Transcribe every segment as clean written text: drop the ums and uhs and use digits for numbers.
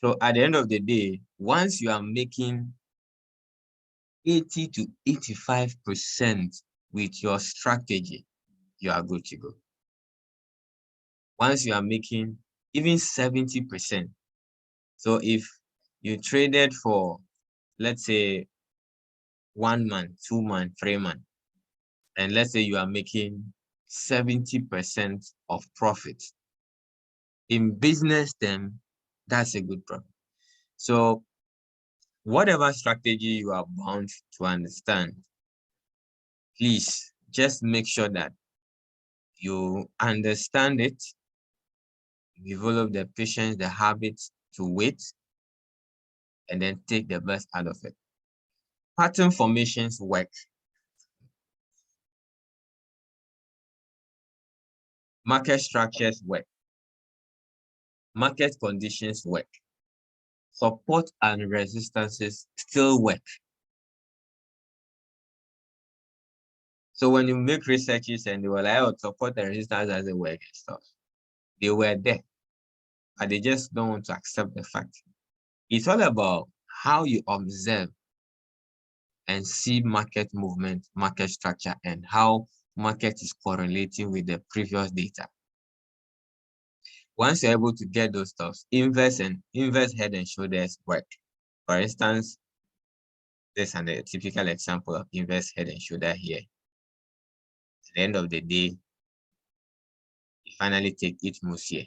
So at the end of the day, once you are making 80 to 85% with your strategy, you are good to go. Once you are making even 70%, so if you traded for, let's say, 1 month, 2 months, 3 months, and let's say you are making 70% of profit, in business term, that's a good profit. So whatever strategy you are bound to understand, please just make sure that you understand it, develop the patience, the habit to wait, and then take the best out of it. Pattern formations work. Market structures work. Market conditions work. Support and resistances still work. So when you make researches and they were like, oh, support and resistance doesn't work and stuff, they were there, but they just don't want to accept the fact. It's all about how you observe and see market movement, market structure, and how market is correlating with the previous data. Once you're able to get those stuff, inverse head and shoulders work. For instance, this is a typical example of inverse head and shoulder here. At the end of the day, you finally take each move here.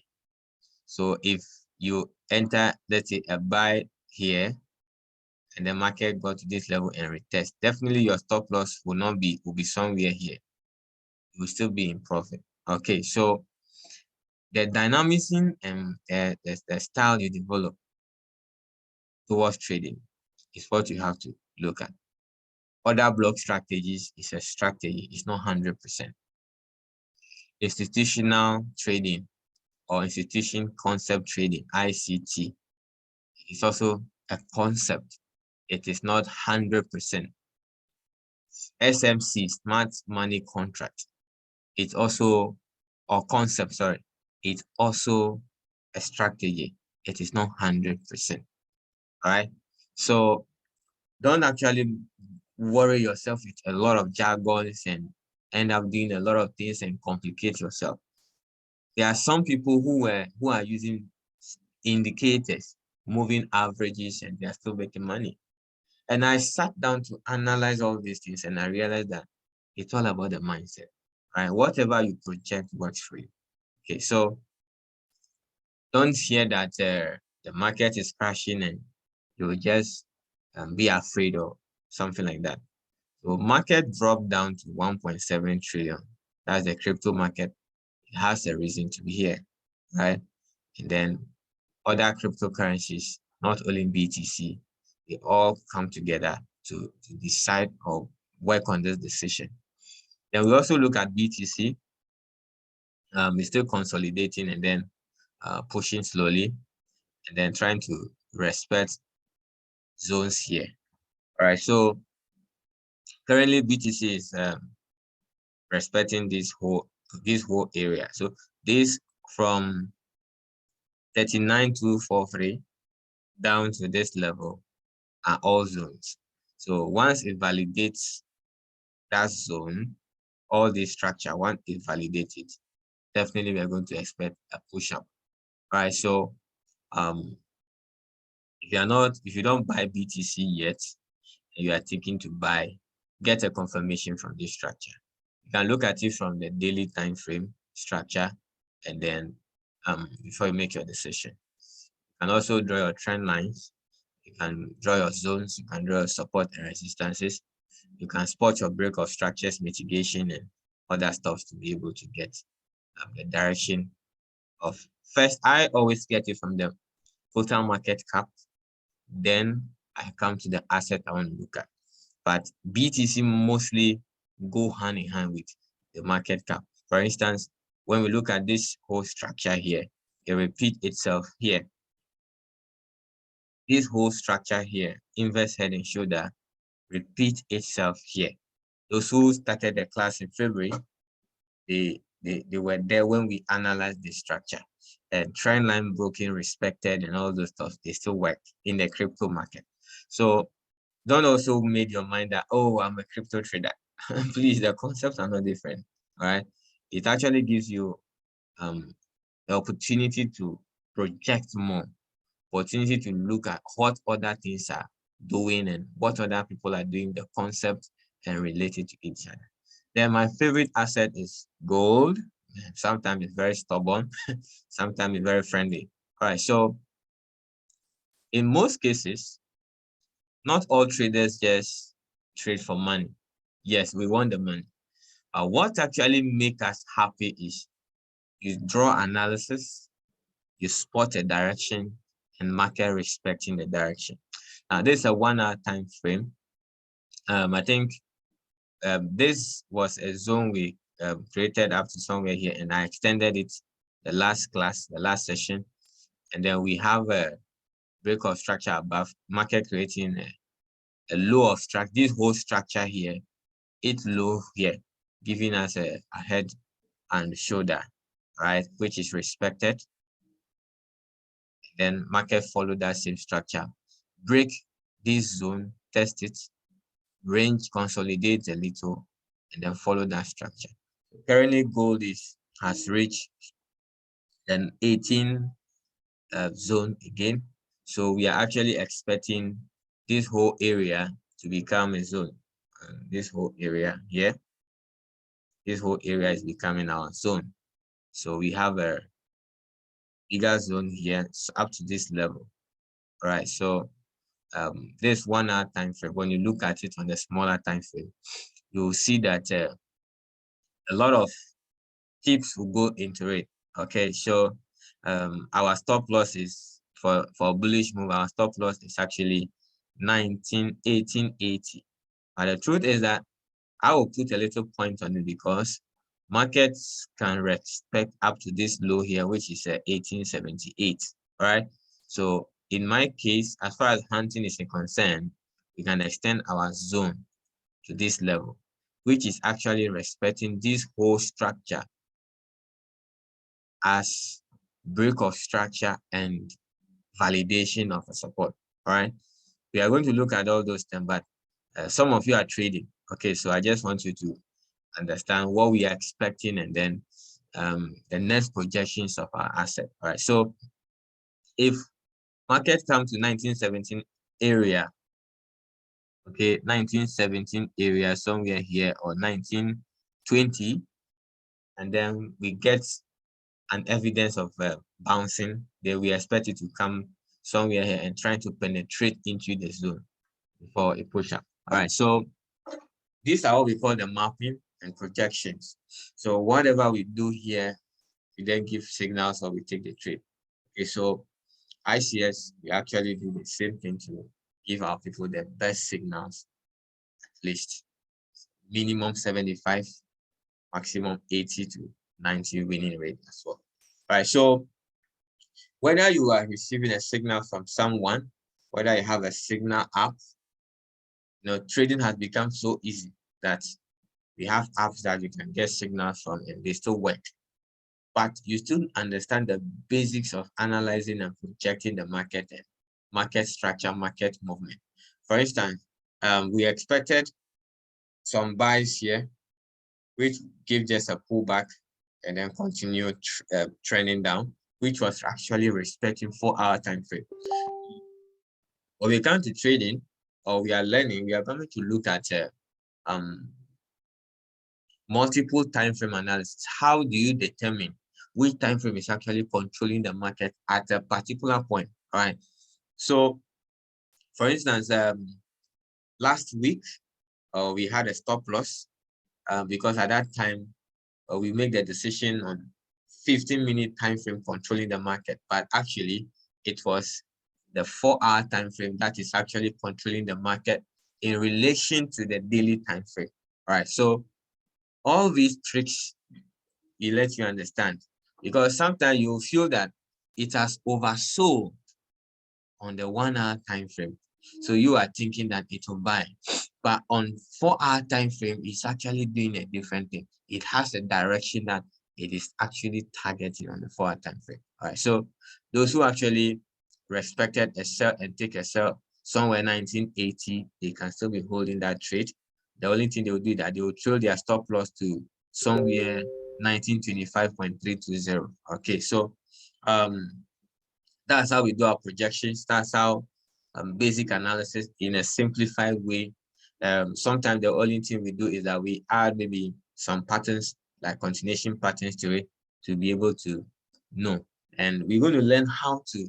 So if you enter, let's say, a buy here, and the market got to this level and retest, definitely your stop loss will be somewhere here. You will still be in profit. Okay, so the dynamism and the style you develop towards trading is what you have to look at. Other block strategies is a strategy, it's not 100%. Institutional trading or institution concept trading, ICT, is also a concept. It is not 100%. SMC, smart money contract, it's also, or concept, sorry, it's also a strategy. It is not 100%. All right. So don't actually worry yourself with a lot of jargons and end up doing a lot of things and complicate yourself. There are some people who are using indicators, moving averages, and they are still making money. And I sat down to analyze all these things, and I realized that it's all about the mindset, right? Whatever you project works for you. Okay, so don't hear that the market is crashing and you'll just be afraid or something like that. So market dropped down to 1.7 trillion. That's the crypto market. It has a reason to be here, right? And then other cryptocurrencies, not only BTC, they all come together to decide or work on this decision. Then we also look at BTC. It's still consolidating and then pushing slowly, and then trying to respect zones here. All right, so currently BTC is respecting this whole area. So this from 39,243 down to this level are all zones. So once it validates that zone, all this structure, once it validates it, definitely we are going to expect a push up. Right. So if you don't buy BTC yet, and you are thinking to buy, get a confirmation from this structure. You can look at it from the daily time frame structure, and then before you make your decision. You can also draw your trend lines. You can draw your zones. You can draw your support and resistances. You can spot your break of structures, mitigation, and other stuff to be able to get the direction of. First, I always get it from the total market cap. Then I come to the asset I want to look at. But BTC mostly go hand in hand with the market cap. For instance, when we look at this whole structure here, it repeats itself here. This whole structure here, inverse head and shoulder, repeat itself here. Those who started the class in February, they were there when we analyzed the structure. and trend line broken, respected, and all those stuff, they still work in the crypto market. So don't also make your mind that, oh, I'm a crypto trader. Please, the concepts are not different. All right. It actually gives you the opportunity to project more, opportunity to look at what other things are doing and what other people are doing, the concept, and relate it to each other. Then my favorite asset is gold. Sometimes it's very stubborn, sometimes it's very friendly. All right, so in most cases, not all traders just trade for money. Yes, we want the money. What actually makes us happy is you draw analysis, you spot a direction, and market respecting the direction. Now, this is a 1 hour time frame. I think this was a zone we created up to somewhere here, and I extended it the last class, the last session. And then we have a break of structure above, market creating a low of structure. This whole structure here, it's low here, giving us a head and shoulder, right, which is respected. Then market follow that same structure, break this zone, test it, range consolidates a little, and then follow that structure. Currently, gold has reached an 18 zone again. So we are actually expecting this whole area to become a zone. This whole area here, this whole area is becoming our zone. So we have a bigger zone here up to this level. All right, so this 1 hour time frame, when you look at it on the smaller time frame, you'll see that a lot of tips will go into it. Okay, so our stop loss is for bullish move, our stop loss is actually 1880. But the truth is that I will put a little point on it because markets can respect up to this low here, which is 1878. All right. So in my case, as far as hunting is concerned, we can extend our zone to this level, which is actually respecting this whole structure as break of structure and validation of a support. All right. We are going to look at all those things, but some of you are trading. Okay, so I just want you to understand what we are expecting and then the next projections of our asset. All right, so if market come to 1917 area, okay, 1917 area somewhere here, or 1920, and then we get an evidence of bouncing, then we expect it to come somewhere here and try to penetrate into the zone before a push up. All right, so these are what we call the mapping and projections. So whatever we do here, we then give signals or we take the trade. Okay, so ICS, we actually do the same thing to give our people the best signals, at least minimum 75, maximum 80 to 90 winning rate as well. All right, so whether you are receiving a signal from someone, whether you have a signal app, trading has become so easy that we have apps that you can get signals from and they still work. But you still understand the basics of analyzing and projecting the market and market structure, market movement. For instance, we expected some buys here, which give just a pullback and then continue trending down, which was actually respecting 4 hour time frame. When we come to trading or we are learning, we are going to look at multiple time frame analysis. How do you determine which time frame is actually controlling the market at a particular point? All right. So, for instance, last week we had a stop loss because at that time we made the decision on 15-minute time frame controlling the market, but actually it was the 4 hour time frame that is actually controlling the market in relation to the daily time frame. All right. So all these tricks it lets you understand, because sometimes you feel that it has oversold on the 1 hour time frame, so you are thinking that it will buy, but on 4 hour time frame it's actually doing a different thing. It has a direction that it is actually targeted on the 4-hour time frame. All right. So those who actually respected a sell and take a sell somewhere 1980, they can still be holding that trade. The only thing they will do is that they will throw their stop loss to somewhere 1925.320. Okay, so that's how we do our projections. That's how basic analysis in a simplified way. Sometimes the only thing we do is that we add maybe some patterns like continuation patterns to it to be able to know. And we're going to learn how to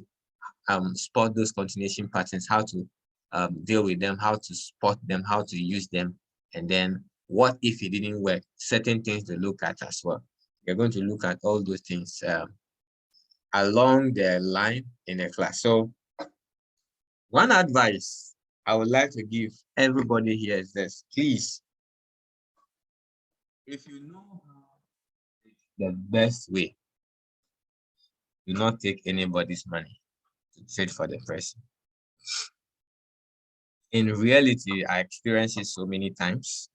spot those continuation patterns, how to deal with them, how to spot them, how to use them, and then what if it didn't work? Certain things to look at as well. We're going to look at all those things along the line in the class. So one advice I would like to give everybody here is this: please, if you know the best way, do not take anybody's money to trade for the person. In reality, I experienced it so many times.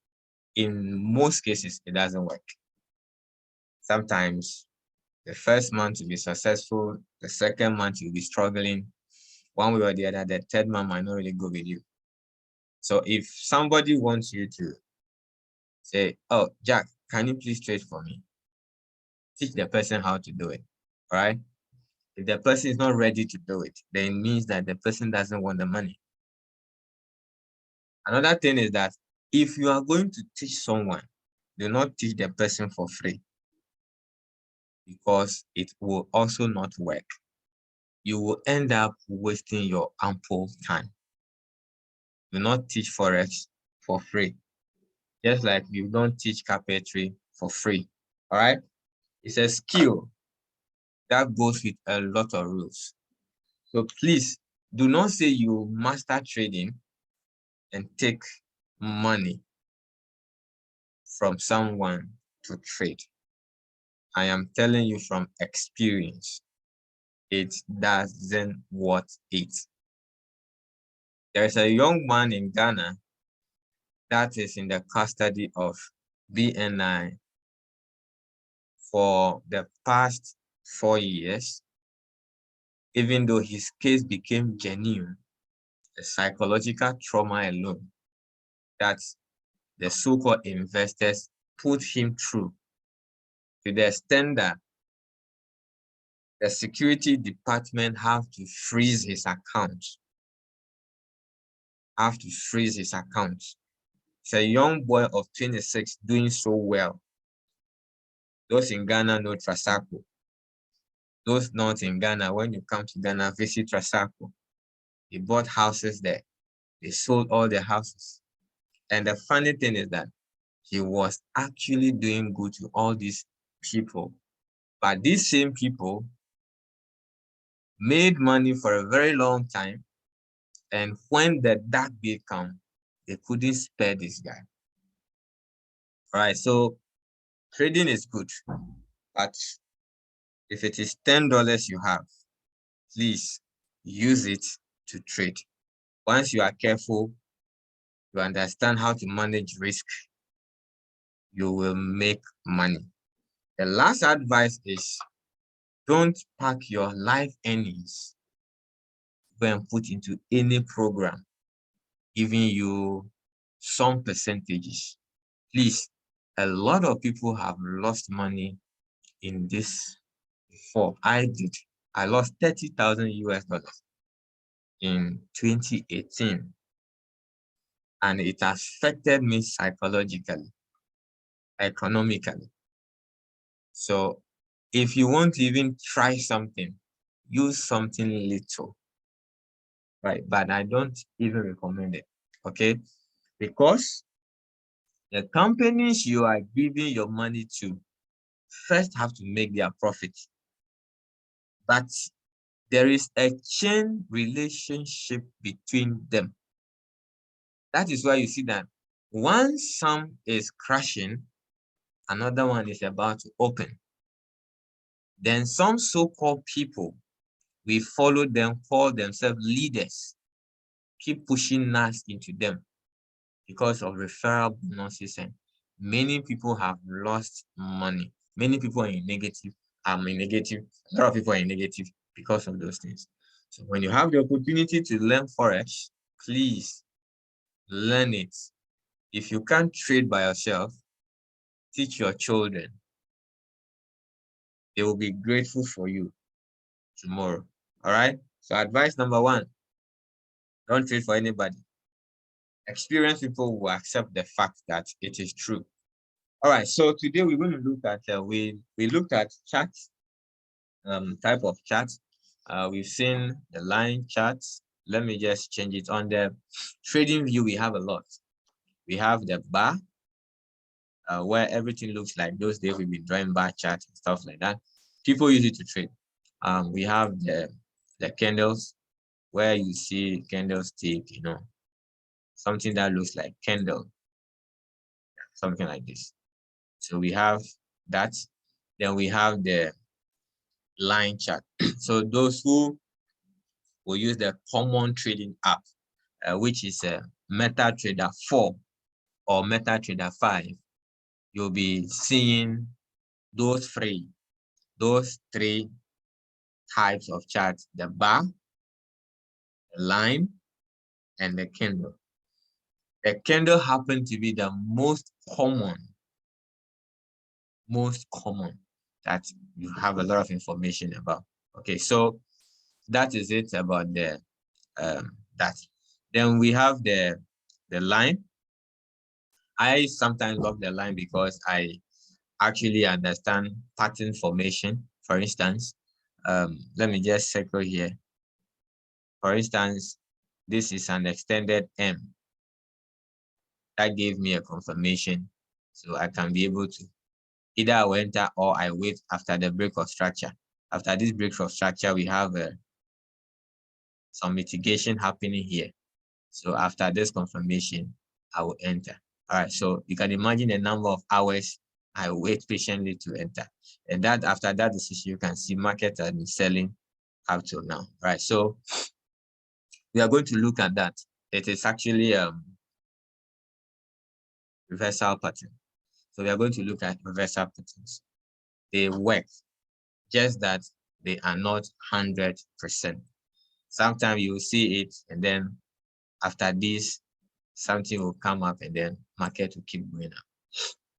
In most cases, it doesn't work. Sometimes the first month will be successful, the second month you'll be struggling one way or the other, the third month might not really go with you. So if somebody wants you to say, oh, Jack, can you please trade for me? Teach the person how to do it, all right? If the person is not ready to do it, then it means that the person doesn't want the money. Another thing is that if you are going to teach someone, do not teach the person for free, because it will also not work. You will end up wasting your ample time. Do not teach Forex for free. Just like you don't teach carpentry for free. All right? It's a skill that goes with a lot of rules. So please do not say you master trading and take money from someone to trade. I am telling you from experience, it doesn't worth it. There's a young man in Ghana that is in the custody of BNI for the past 4 years, even though his case became genuine. The psychological trauma alone that the so-called investors put him through, to the extent that the security department have to freeze his account. It's a young boy of 26 doing so well. Those in Ghana know Trasaco. Those not in Ghana, when you come to Ghana, visit Trasaco. He bought houses there. They sold all their houses. And the funny thing is that he was actually doing good to all these people. But these same people made money for a very long time. And when the dark day came, they couldn't spare this guy. All right, so trading is good. But if it is $10 you have, please use it to trade. Once you are careful, you understand how to manage risk, you will make money. The last advice is, don't pack your life earnings, go and put into any program giving you some percentages. Please, a lot of people have lost money in this before. I did. I lost 30,000 US dollars in 2018. And it affected me psychologically, economically. So if you want to even try something, use something little, right? But I don't even recommend it, okay? Because the companies you are giving your money to first have to make their profit. But there is a chain relationship between them. That is why you see that once some is crashing, another one is about to open. Then some so-called people, we follow them, call themselves leaders, keep pushing us into them because of referral bonuses, and many people have lost money. Many people are in negative. I'm in negative. A lot of people are in negative because of those things. So when you have the opportunity to learn Forex, please learn it. If you can't trade by yourself, teach your children. They will be grateful for you tomorrow. All right. So advice number one, don't trade for anybody. Experienced people will accept the fact that it is true. All right. So today we're going to look at we looked at charts, type of charts. We've seen the line charts. Let me just change it. On the trading view, we have a lot. We have the bar, where everything looks like those days we've been drawing bar charts and stuff like that. People use it to trade. We have the candles, where you see candlestick, something that looks like candle, something like this. So we have that. Then we have the line chart. So those who will use the common trading app, which is a MetaTrader 4 or MetaTrader 5, you'll be seeing those three types of charts: the bar, the line, and the candle. The candle happens to be the most common that you have a lot of information about. Okay, so that is it about the that. Then we have the line. I sometimes love the line because I actually understand pattern formation. For instance, let me just circle here. For instance, this is an extended M. That gave me a confirmation, so I can be able to either I will enter or I wait after the break of structure. After this break of structure, we have some mitigation happening here. So after this confirmation, I will enter. All right, so you can imagine the number of hours I wait patiently to enter. And that after that decision, you can see market has been selling up till now. All right, so we are going to look at that. It is actually reversal pattern. So we are going to look at reversal patterns. They work, just that they are not 100%. Sometimes you will see it, and then after this, something will come up, and then market will keep going up.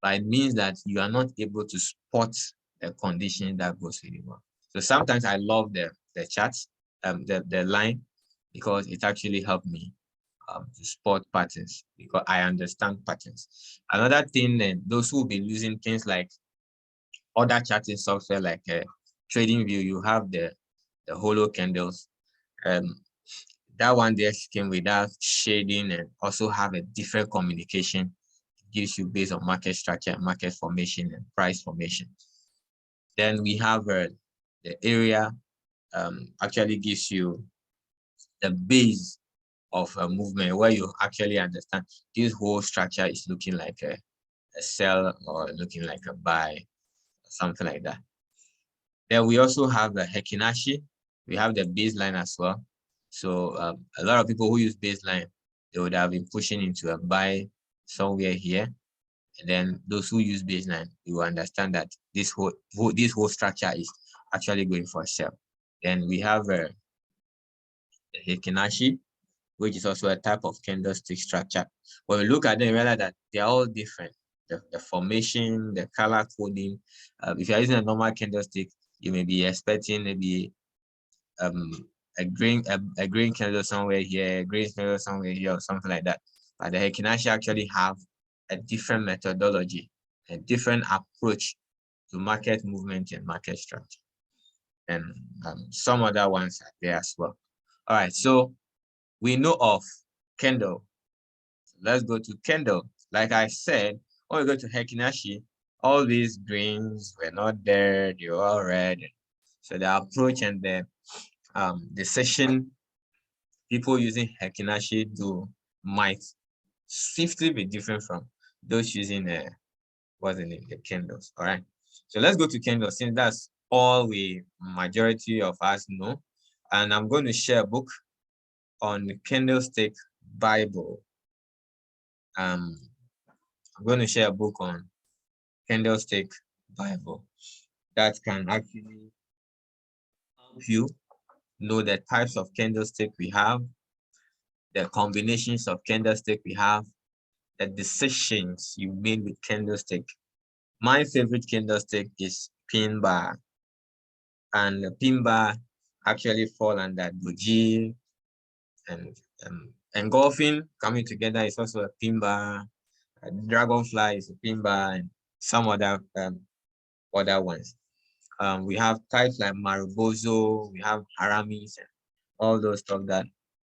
But it means that you are not able to spot the condition that goes really well. So sometimes I love the charts, the line, because it actually helped me to spot patterns, because I understand patterns. Another thing, then those who will be using things like other charting software like TradingView, you have the holo candles. That one just came without shading and also have a different communication. It gives you based on market structure, market formation, and price formation. Then we have the area, actually gives you the base of a movement, where you actually understand this whole structure is looking like a sell or looking like a buy, something like that. Then we also have the Hekinashi. We have the baseline as well. So a lot of people who use baseline, they would have been pushing into a buy somewhere here. And then those who use baseline, you will understand that this whole structure is actually going for a sell. Then we have the Hekinashi, which is also a type of candlestick structure. When we look at them, we realize that they're all different. The formation, the color coding. If you're using a normal candlestick, you may be expecting maybe a green candle somewhere here, a green candle somewhere here, or something like that. But they can actually have a different methodology, a different approach to market movement and market structure. And some other ones are there as well. All right, so we know of candle. So let's go to candle. Like I said, when we go to Hekinashi, all these greens were not there, they were all red. So the approach and the session people using Hekinashi do might swiftly be different from those using what's the name, the candles. All right. So let's go to candles, since that's all we majority of us know. And I'm going to share a book on the Candlestick Bible. I'm going to share a book on Candlestick Bible that can actually help you know the types of candlestick we have, the combinations of candlestick we have, the decisions you made with candlestick. My favorite candlestick is pin bar, and the pin bar actually fall under doji, and engulfing coming together is also a pin bar. Dragonfly is a pin bar, and some other ones. We have types like Marubozo, we have Haramis, and all those stuff that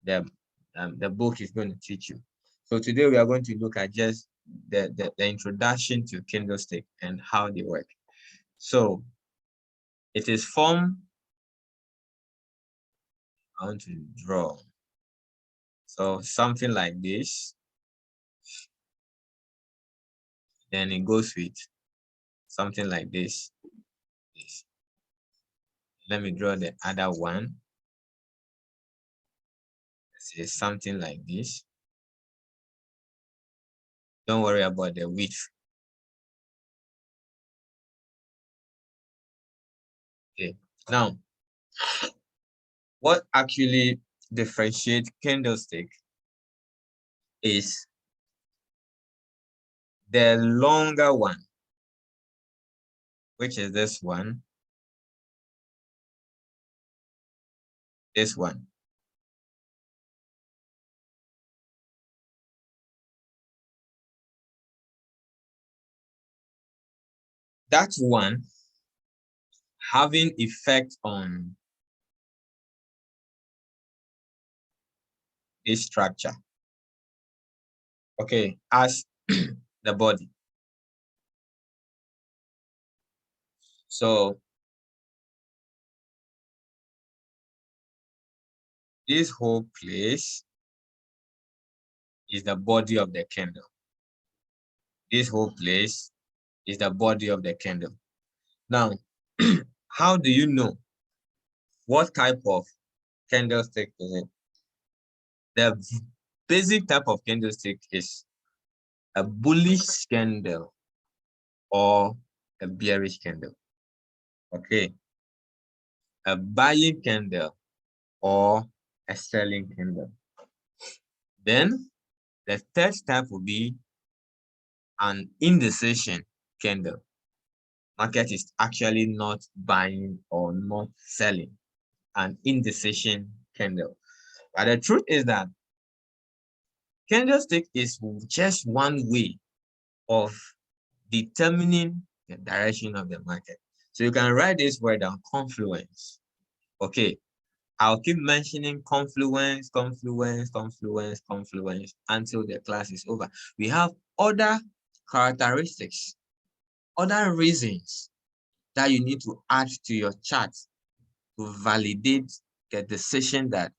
the book is going to teach you. So today we are going to look at just the introduction to candlestick and how they work. So it is formed, I want to draw. So something like this, then it goes with something like this. Let me draw the other one. Say something like this. Don't worry about the width. Okay. Now, what actually differentiates candlestick is the longer one, which is this one, this one. That one having effect on this structure. Okay, as the body. So this whole place is the body of the candle. This whole place is the body of the candle. Now, how do you know what type of candlestick is it? The basic type of candlestick is a bullish candle or a bearish candle. Okay, a buying candle or a selling candle. Then the third type will be an indecision candle. Market is actually not buying or not selling. An indecision candle. But the truth is that candlestick is just one way of determining the direction of the market. So you can write this word down, confluence. Okay, I'll keep mentioning confluence, confluence, confluence, confluence until the class is over. We have other characteristics, other reasons that you need to add to your chart to validate the decision that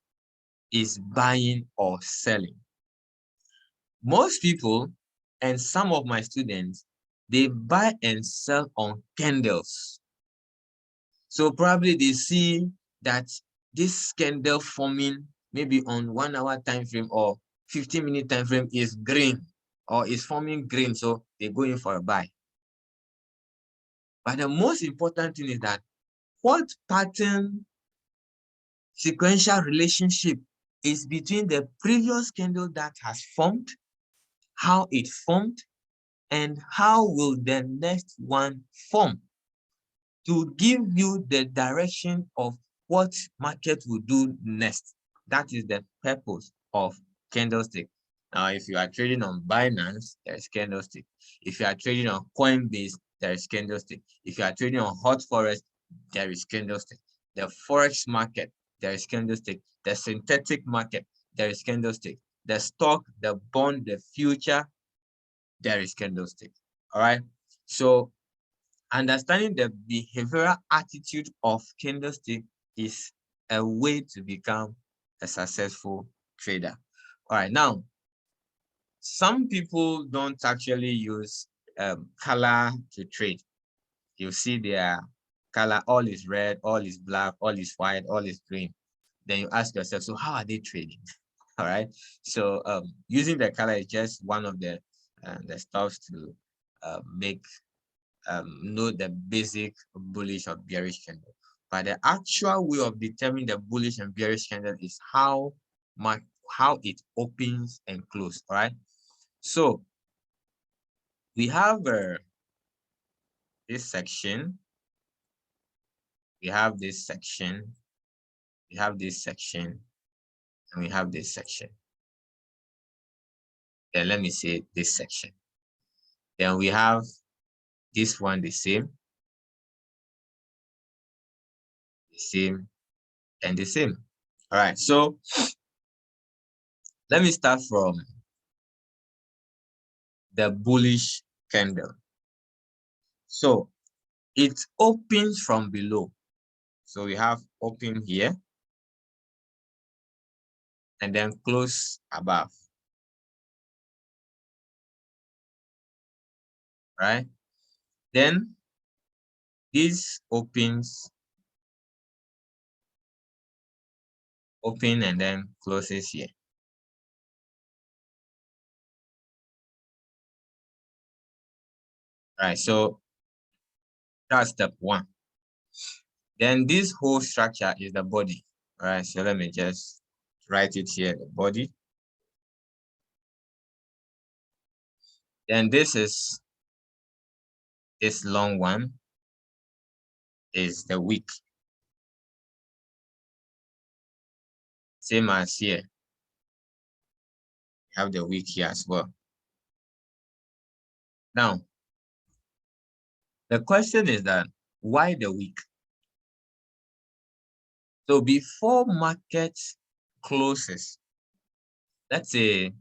is buying or selling. Most people and some of my students, they buy and sell on candles. So probably they see that this candle forming maybe on 1 hour time frame or 15-minute time frame is green or is forming green, so they go in for a buy. But the most important thing is that what pattern sequential relationship is between the previous candle that has formed, how it formed, and how will the next one form to give you the direction of what market will do next. That is the purpose of candlestick. Now, if you are trading on Binance, there is candlestick. If you are trading on Coinbase, there is candlestick. If you are trading on Hot Forest, there is candlestick. The Forex market, there is candlestick. The synthetic market, there is candlestick. The stock, the bond, the future, there is candlestick. All right. So understanding the behavioral attitude of candlestick is a way to become a successful trader. All right, now, some people don't actually use color to trade. You see their color, all is red, all is black, all is white, all is green. Then you ask yourself, so how are they trading? All right, so using the color is just one of the stuffs to make know the basic bullish or bearish candle. But the actual way of determining the bullish and bearish candle is how it opens and closes. All right. So we have this section. We have this section. We have this section, and we have this section. Then let me say this section. Then we have this one the same, and the same. All right. So let me start from the bullish candle. So it opens from below. So we have open here and then close above. Right? Then this opens, open and then closes here. Right, so that's step one. Then this whole structure is the body. All right, so let me just write it here, the body. Then this is this long one is the wick. Same as here. We have the wick here as well. Now, the question is that why the wick? So before market closes, let's say,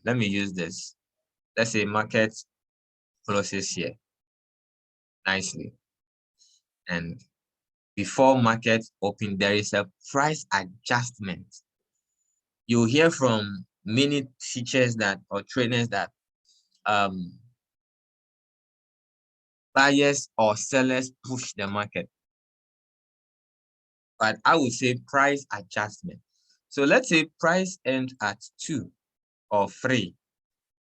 let me use this. Let's say market closes here nicely. And before market open, there is a price adjustment. You hear from many teachers that or trainers that buyers or sellers push the market. But I would say price adjustment. So let's say price ends at 2 or 3.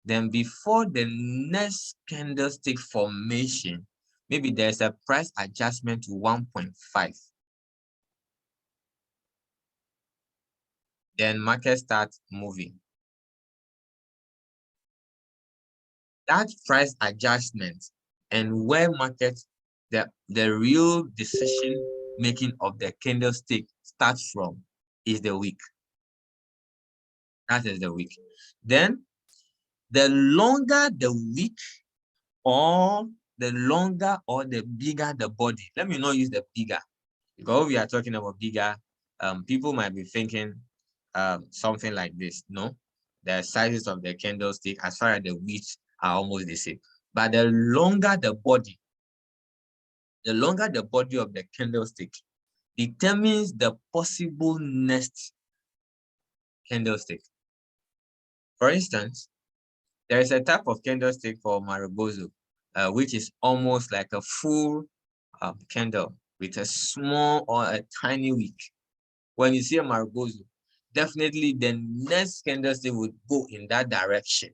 Then before the next candlestick formation, maybe there's a price adjustment to 1.5. Then market starts moving. That price adjustment and where market, the real decision making of the candlestick starts from is the wick. That is the wick. Then the longer the wick or the bigger the body. Let me not use the bigger, because we are talking about bigger, people might be thinking something like this. No, the sizes of the candlestick as far as the width are almost the same. But the longer the body of the candlestick determines the possible next candlestick. For instance, there is a type of candlestick called Marubozu, which is almost like a full candle with a small or a tiny wick. When you see a Marubozu, definitely the next candlestick would go in that direction.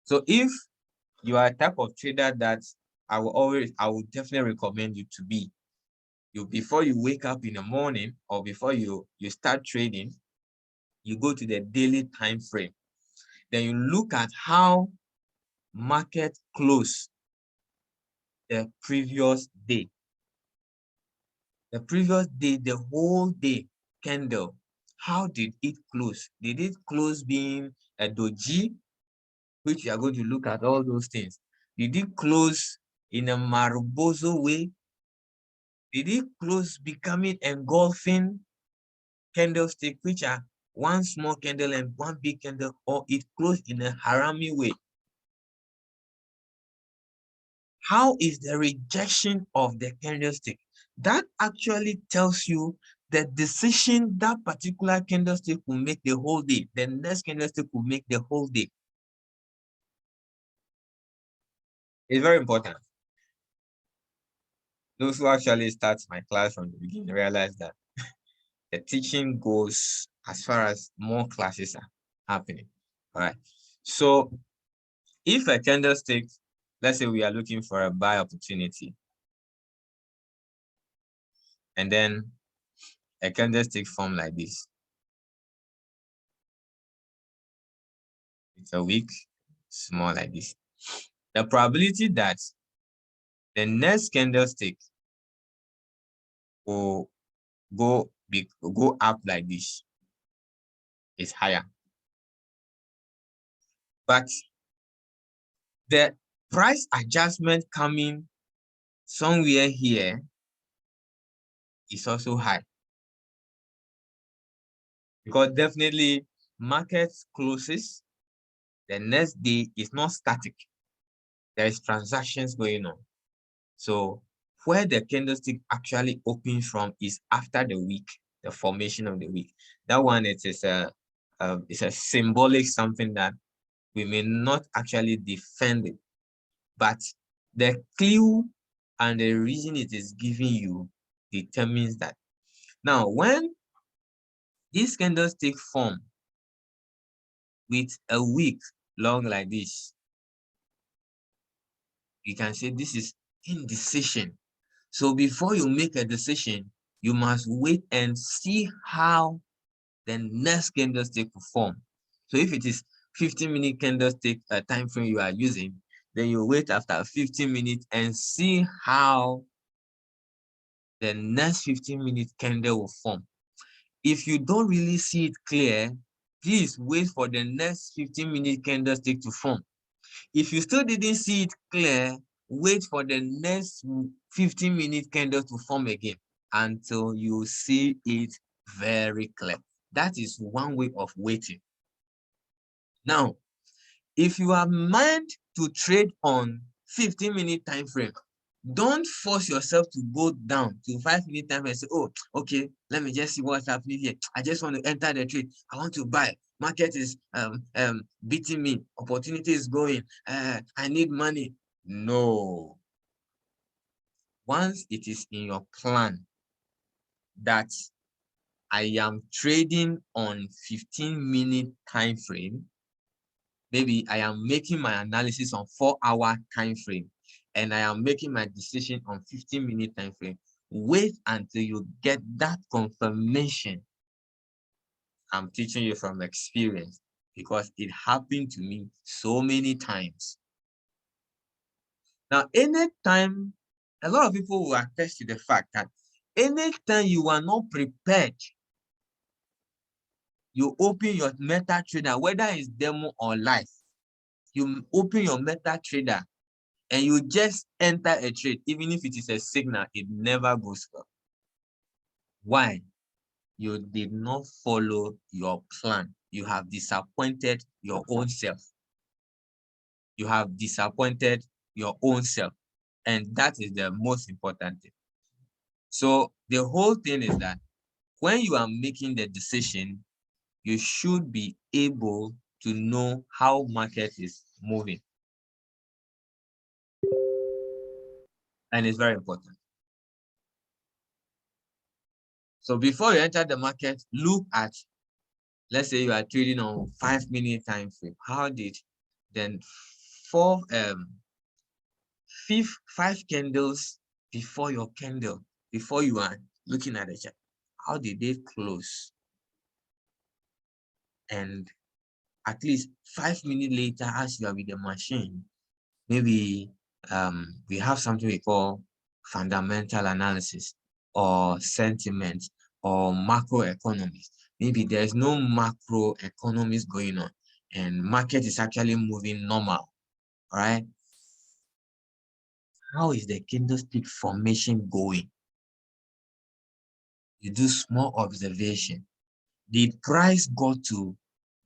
So if you are a type of trader that I would definitely recommend you to be, before you wake up in the morning or before you start trading, you go to the daily time frame. Then you look at how market closed the previous day. The previous day, the whole day candle, how did it close? Did it close being a doji, which you are going to look at all those things? Did it close in a Marubozu way? Did it close becoming engulfing candlestick, which are one small candle and one big candle, or it closed in a harami way? How is the rejection of the candlestick? That actually tells you the decision that particular candlestick will make the whole day. The next candlestick will make the whole day. It's very important. Those who actually start my class from the beginning realize that the teaching goes as far as more classes are happening. All right. So if a candlestick, let's say we are looking for a buy opportunity, and then a candlestick form like this. It's a weak, small like this. The probability that the next candlestick will go up like this is higher. But the price adjustment coming somewhere here is also high. Because definitely market closes, the next day is not static. There is transactions going on. So where the candlestick actually opens from is after the week, the formation of the week. That one, it is it's a symbolic something that we may not actually defend it, but the clue and the reason it is giving you determines that. Now, when this candlestick form with a week long like this, you can say this is indecision. So before you make a decision, you must wait and see how the next candlestick will form. So if it is 15-minute candlestick time frame you are using, then you wait after 15 minutes and see how the next 15-minute candle will form. If you don't really see it clear, please wait for the next 15-minute candlestick to form. If you still didn't see it clear, wait for the next 15-minute candle to form again until you see it very clear. That is one way of waiting. Now, if you are meant to trade on 15-minute time frame, don't force yourself to go down to 5-minute time and say, oh, okay, let me just see what's happening here. I just want to enter the trade. I want to buy. Market is beating me. Opportunity is going. I need money. No. Once it is in your plan that I am trading on 15-minute time frame, maybe I am making my analysis on 4-hour time frame, and I am making my decision on 15-minute time frame. Wait until you get that confirmation. I'm teaching you from experience because it happened to me so many times. Now, anytime, a lot of people will attest to the fact that anytime you are not prepared, you open your MetaTrader, whether it's demo or live, you open your MetaTrader and you just enter a trade, even if it is a signal, it never goes well. Why? You did not follow your plan. You have disappointed your own self. You have disappointed your own self. And that is the most important thing. So the whole thing is that when you are making the decision, you should be able to know how market is moving. And it's very important. So before you enter the market, look at, let's say you are trading on 5-minute time frame. How did then 5 candles before your candle, before you are looking at the chart, how did they close? And at least 5 minutes later, as you are with the machine, maybe we have something we call fundamental analysis or sentiment or macroeconomics. Maybe there's no macroeconomics going on and market is actually moving normal, all right? How is the candlestick formation going? You do small observation. Did price go to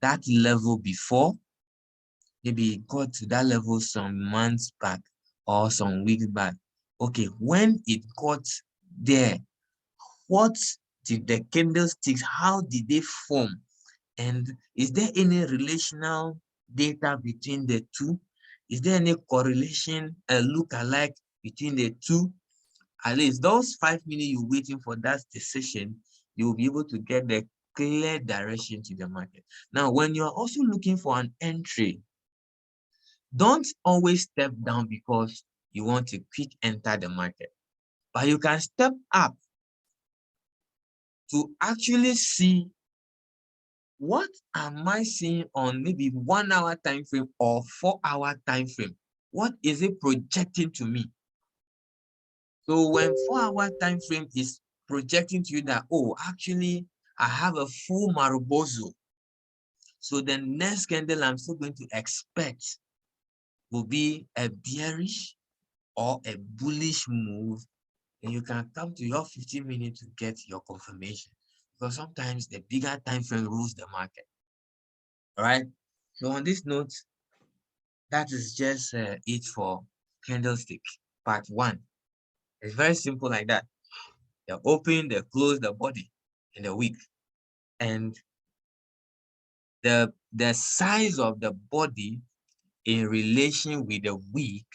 that level before? Maybe it got to that level some months back or some weeks back. Okay, when it got there, what did the candlesticks, how did they form? And is there any relational data between the two? Is there any correlation, a look-alike between the two? At least those 5 minutes you're waiting for that decision, you'll be able to get the clear direction to the market. Now, when you're also looking for an entry, Don't always step down because you want to quick enter the market, but you can step up to actually see what am I seeing on maybe 1 hour time frame or 4 hour time frame. What is it projecting to me? So when 4 hour time frame is projecting to you that, oh, actually, I have a full Marubozu. So the next candle I'm still going to expect will be a bearish or a bullish move. And you can come to your 15 minutes to get your confirmation. Because sometimes the bigger time frame rules the market. All right. So on this note, that is just it for candlestick part 1. It's very simple like that. They open, they close the body in the week. And the size of the body in relation with the week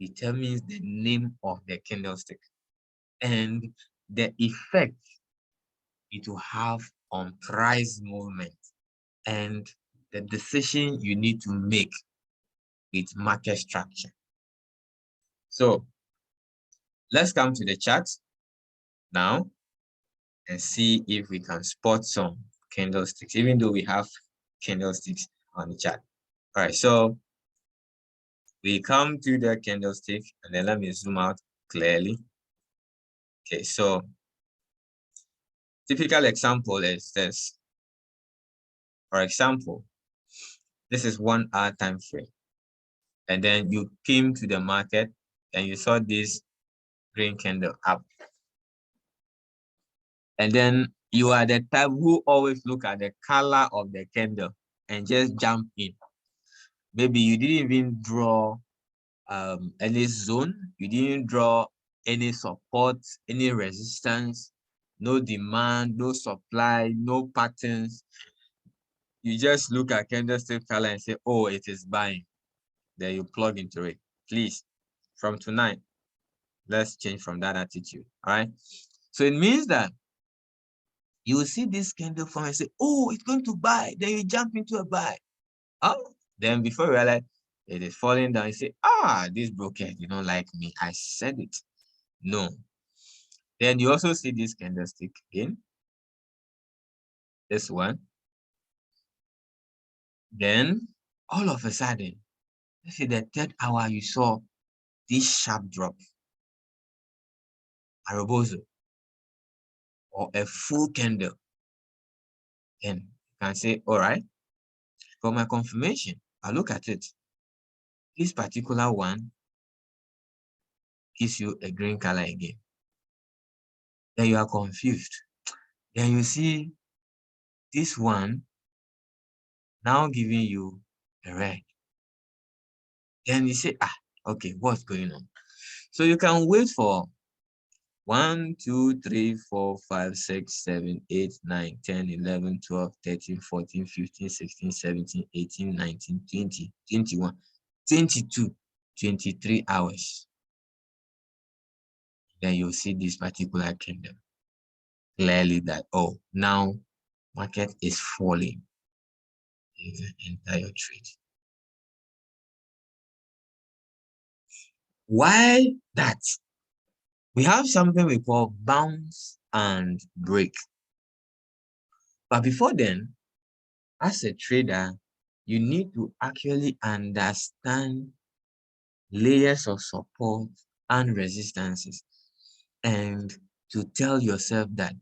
determines the name of the candlestick and the effect it will have on price movement and the decision you need to make with market structure. So let's come to the chart now and see if we can spot some candlesticks, even though we have candlesticks on the chart. All right, so we come to the candlestick and then let me zoom out clearly. Okay, so typical example is this. For example, this is 1 hour time frame. And then you came to the market and you saw this green candle up. And then you are the type who always look at the color of the candle and just jump in. Maybe you didn't even draw any zone, you didn't draw any support, any resistance, no demand, no supply, no patterns. You just look at candlestick color and say, oh, it is buying. Then you plug into it. Please, from tonight, let's change from that attitude. All right. So it means that you will see this candle form and say, oh, it's going to buy. Then you jump into a buy. Oh, then before you realize it is falling down, you say, this broker, you don't like me. I said it. No. Then you also see this candlestick again. This one. Then all of a sudden, let's say the 3rd hour, you saw this sharp drop. Marubozu or a full candle. Then you can say, all right, for my confirmation, I look at it. This particular one gives you a green color again. Then you are confused. Then you see this one now giving you a red. Then you say, okay, what's going on? So you can wait for 1, 2, 3, 4, 5, 6, 7, 8, 9, 10, 11, 12, 13, 14, 15, 16, 17, 18, 19, 20, 21, 22, 23 hours. Then you'll see this particular candle clearly that, oh, now market is falling. You can enter your trade. Why that? We have something we call bounce and break. But before then, as a trader, you need to actually understand layers of support and resistances and to tell yourself that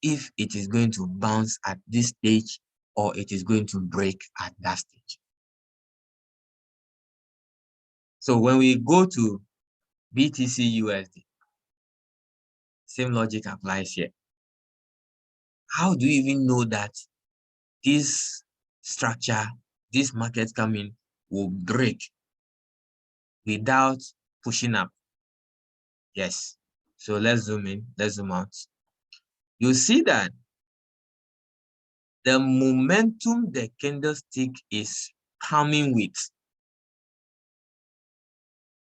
if it is going to bounce at this stage or it is going to break at that stage. So when we go to BTC USD, same logic applies here. How do you even know that this structure, this market coming will break without pushing up? Yes. So let's zoom in, let's zoom out. You see that the momentum the candlestick is coming with,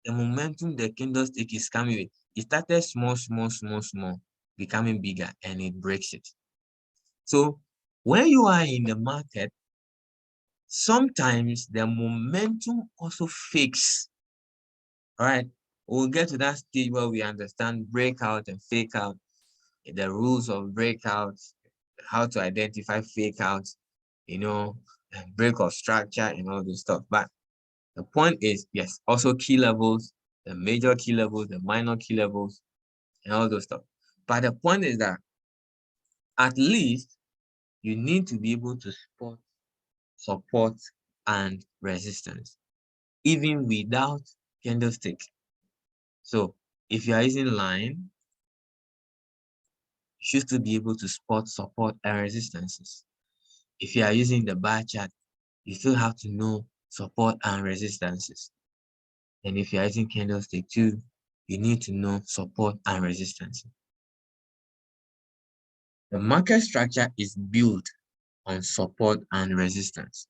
the momentum the candlestick is coming with, it started small, becoming bigger, and it breaks it. So when you are in the market, sometimes the momentum also fakes. All right. We'll get to that stage where we understand breakout and fake out, the rules of breakouts, how to identify fake outs, break of structure and all this stuff. But the point is, yes, also key levels, the major key levels, the minor key levels, and all those stuff. But the point is that at least you need to be able to spot support and resistance, even without candlestick. So if you are using line, you should still be able to spot support and resistances. If you are using the bar chart, you still have to know support and resistances. And if you are using candlestick too, you need to know support and resistance. The market structure is built on support and resistance.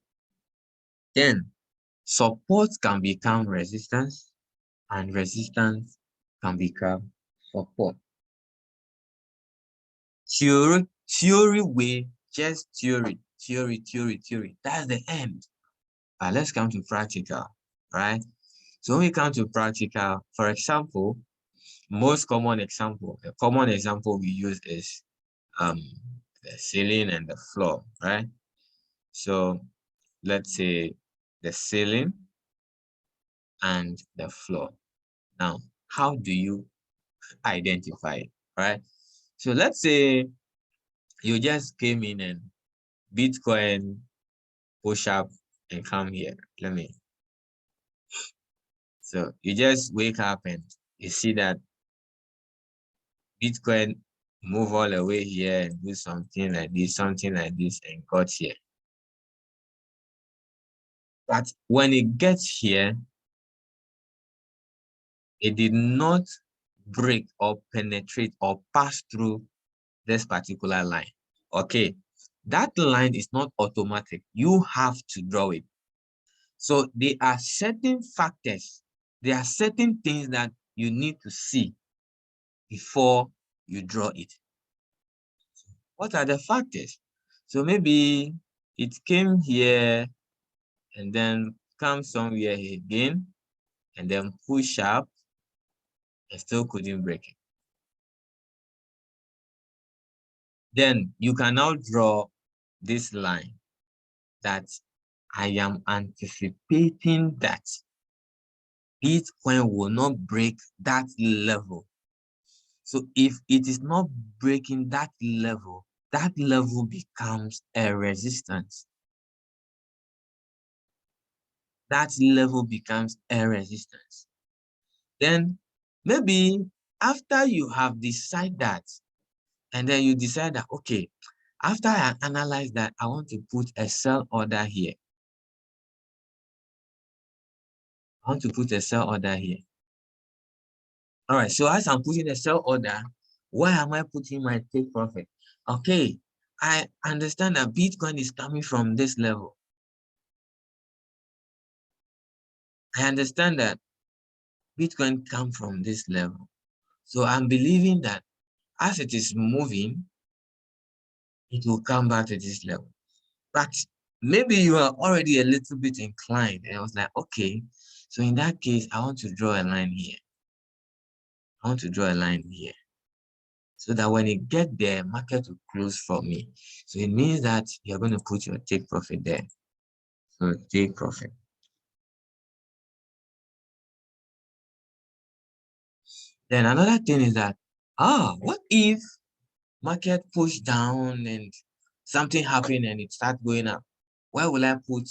Then support can become resistance and resistance can become support. Theory way, just theory. That's the end. But let's come to practical, right? So when we come to practical, for example, most common example, the common example we use is the ceiling and the floor, right? So let's say the ceiling and the floor. Now, how do you identify it, right? So let's say you just came in and Bitcoin push up and come here. So you just wake up and you see that Bitcoin move all the way here and do something like this, and got here. But when it gets here, it did not break or penetrate or pass through this particular line. Okay, that line is not automatic. You have to draw it. So there are certain factors, there are certain things that you need to see before you draw it. What are the factors? So maybe it came here and then come somewhere again and then push up and still couldn't break it. Then you can now draw this line that I am anticipating that Bitcoin will not break that level. So if it is not breaking that level becomes a resistance. That level becomes a resistance. Then maybe after you have decided that, and then you decide that, okay, after I analyze that, I want to put a sell order here. I want to put a sell order here. All right, so as I'm putting a sell order, why am I putting my take profit? Okay, I understand that Bitcoin is coming from this level. I understand that Bitcoin comes from this level. So I'm believing that as it is moving, it will come back to this level. But maybe you are already a little bit inclined. And I was like, okay, so in that case, I want to draw a line here. I want to draw a line here. So that when it gets there, market will close for me. So it means that you're going to put your take profit there. So take profit. Then another thing is that, what if market push down and something happened and it start going up? Where will I put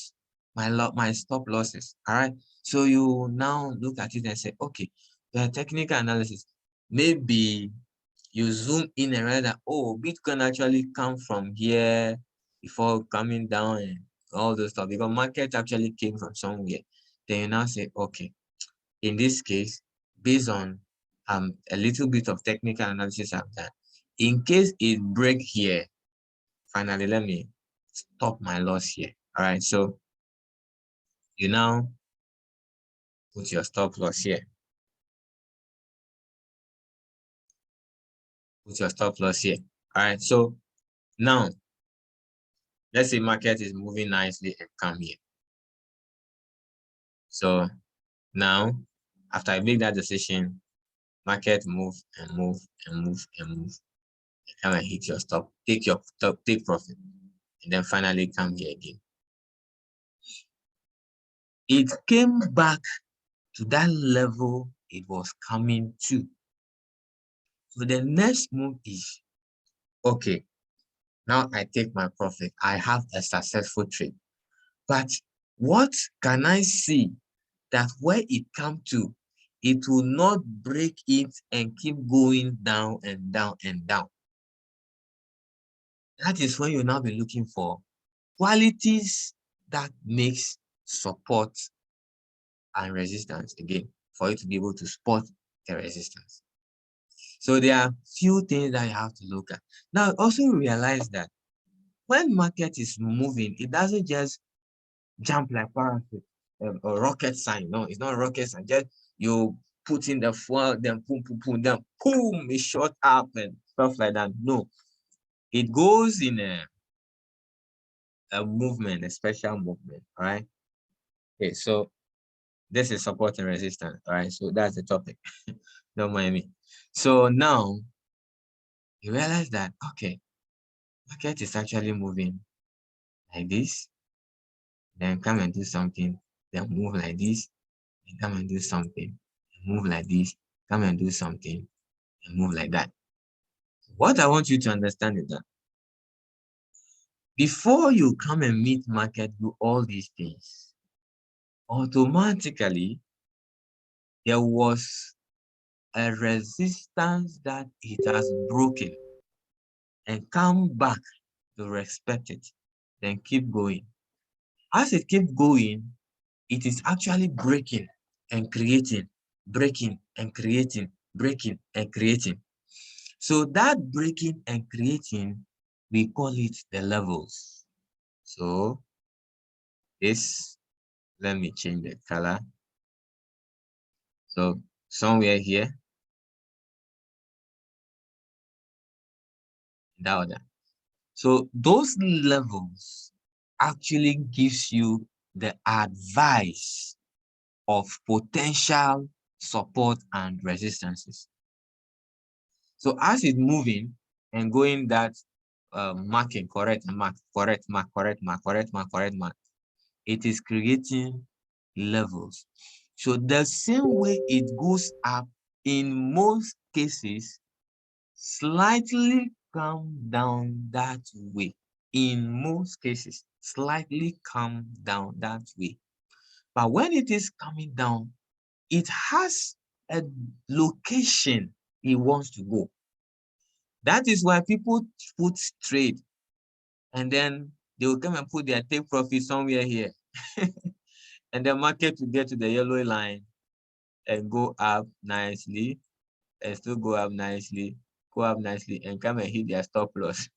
my stop losses? All right. So you now look at it and say, okay, the technical analysis, maybe you zoom in and realize that, oh, Bitcoin actually come from here before coming down and all those stuff, because market actually came from somewhere. Then you now say, okay, in this case, based on a little bit of technical analysis I've done, in case it break here, finally, let me stop my loss here. All right, so you now put your stop loss here. Put your stop loss here. All right, so now Let's say market is moving nicely and come here. So now, after I make that decision, market move and move and move and move. Come and hit your stop, take your stop, take profit, and then finally come here again. It came back to that level it was coming to. So the next move is, okay, now I take my profit. I have a successful trade. But what can I see that where it comes to, it will not break it and keep going down and down and down. That is when you now be looking for qualities that makes support and resistance again for you to be able to spot the resistance. So there are few things that you have to look at. Now also realize that when market is moving, it doesn't just jump like parachute or rocket sign. No, it's not rocket sign. Just you put in the fuel, then boom, boom, boom, then boom, it shot up and stuff like that. No, it goes in a movement, a special movement. All right. Okay, so this is support and resistance. All right, so that's the topic. Don't mind me. So now you realize that okay, market is actually moving like this, then come and do something, then move like this, and come and do something, move like this, come and do something, and move like that. What I want you to understand is that before you come and meet market, do all these things, automatically there was a resistance that it has broken and come back to respect it, then keep going. As it keeps going, it is actually breaking and creating, breaking and creating, breaking and creating. So that breaking and creating, we call it the levels. So this, let me change the color. So somewhere here, that order. So those levels actually gives you the advice of potential support and resistances. So as it's moving and going that marking, correct mark, correct mark, correct mark, correct mark, correct mark, it is creating levels. So the same way it goes up, in most cases, slightly come down that way. In most cases, slightly come down that way. But when it is coming down, it has a location it wants to go. That is why people put trade and then they will come and put their take profit somewhere here. And the market will get to the yellow line and go up nicely and still go up nicely and come and hit their stop loss.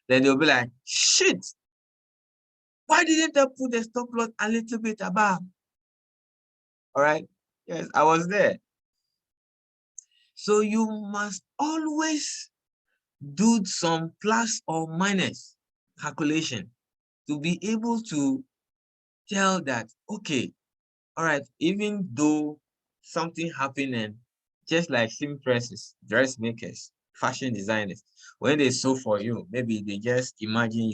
Then they'll be like, shit, why didn't I put the stop loss a little bit above? All right. Yes, I was there. So you must always do some plus or minus calculation to be able to tell that, okay, all right, even though something happened and just like seamstresses, dressmakers, fashion designers, when they sew for you, maybe they just imagine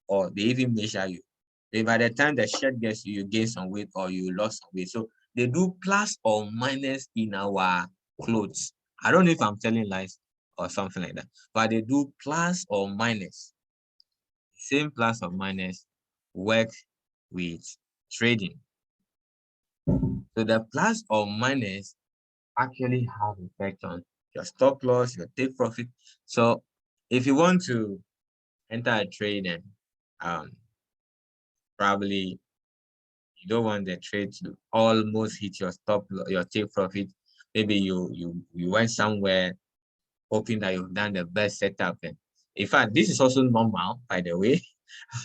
or they even measure you. Then by the time the shirt gets you, you gain some weight or you lost some weight. So they do plus or minus in our clothes. I don't know if I'm telling lies or something like that, but they do plus or minus. Same plus or minus work with trading. So the plus or minus actually have effect on your stop loss, your take profit. So if you want to enter a trade and probably you don't want the trade to almost hit your stop your take profit. Maybe you went somewhere hoping that you've done the best setup. And in fact, this is also normal, by the way.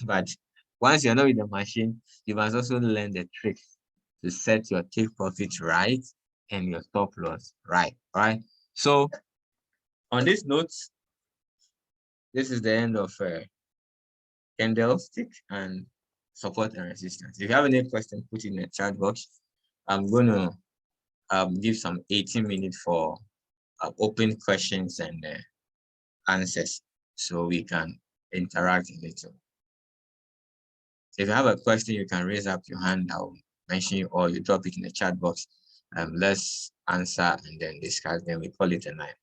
But once you're not with the machine, you must also learn the tricks to set your take profit right and your stop loss right. All right. So on this note, this is the end of candlestick, and support and resistance. If you have any question, put it in the chat box. I'm going to give some 18 minutes for open questions and answers so we can interact a little. If you have a question, you can raise up your hand. I'll mention you, or you drop it in the chat box. Let's answer and then discuss. Then we call it a night.